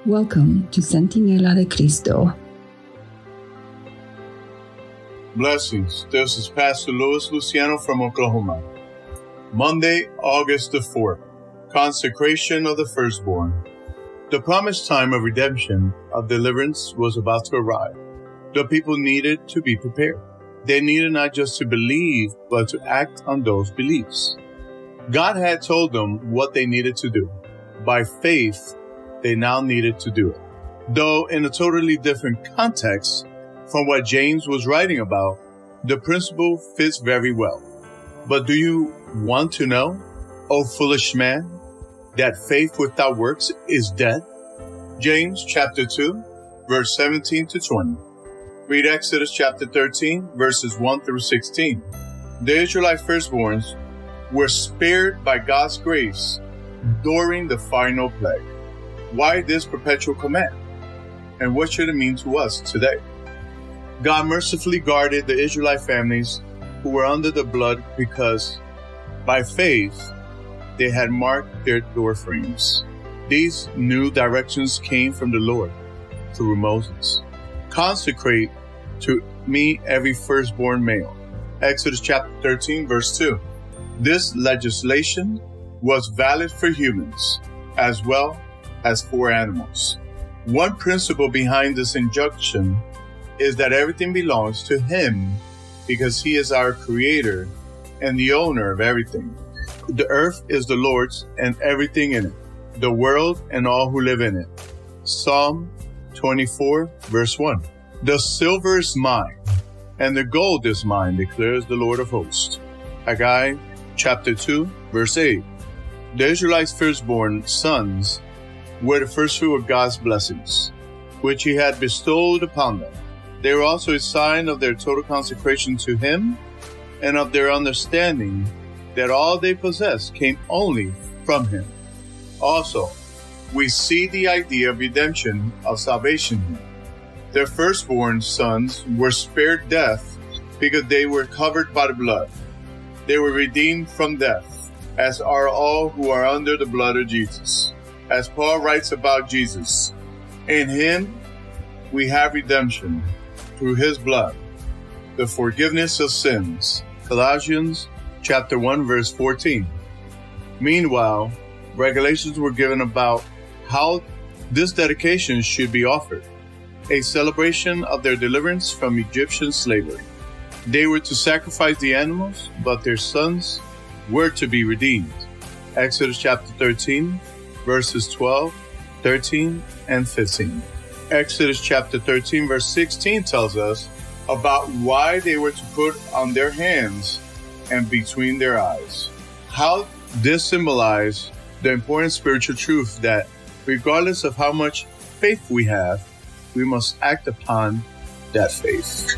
Welcome to Centinela de Cristo. Blessings. This is Pastor Luis Luciano from Oklahoma. Monday, August the 4th. Consecration of the firstborn. The promised time of redemption, of deliverance, was about to arrive. The people needed to be prepared. They needed not just to believe, but to act on those beliefs. God had told them what they needed to do. By faith, they now needed to do it. Though in a totally different context from what James was writing about, the principle fits very well. But do you want to know, O foolish man, that faith without works is dead? James chapter 2, verse 17 to 20. Read Exodus chapter 13, verses 1 through 16. The Israelite firstborns were spared by God's grace during the final plague. Why this perpetual command? And what should it mean to us today? God mercifully guarded the Israelite families who were under the blood because by faith they had marked their door frames. These new directions came from the Lord through Moses. Consecrate to me every firstborn male. Exodus chapter 13, verse 2. This legislation was valid for humans as well as for animals. One principle behind this injunction is that everything belongs to Him because He is our Creator and the owner of everything. The earth is the Lord's and everything in it, the world and all who live in it. Psalm 24, verse 1. The silver is mine, and the gold is mine, declares the Lord of hosts. Haggai chapter 2, verse 8. The Israelites' firstborn sons were the first fruit of God's blessings, which He had bestowed upon them. They were also a sign of their total consecration to Him and of their understanding that all they possessed came only from Him. Also, we see the idea of redemption, of salvation here. Their firstborn sons were spared death because they were covered by the blood. They were redeemed from death, as are all who are under the blood of Jesus. As Paul writes about Jesus, in Him we have redemption through His blood, the forgiveness of sins. Colossians chapter 1, verse 14. Meanwhile, regulations were given about how this dedication should be offered, a celebration of their deliverance from Egyptian slavery. They were to sacrifice the animals, but their sons were to be redeemed. Exodus chapter 13, verses 12, 13, and 15. Exodus chapter 13, verse 16 tells us about why they were to put on their hands and between their eyes. How this symbolized the important spiritual truth that regardless of how much faith we have, we must act upon that faith.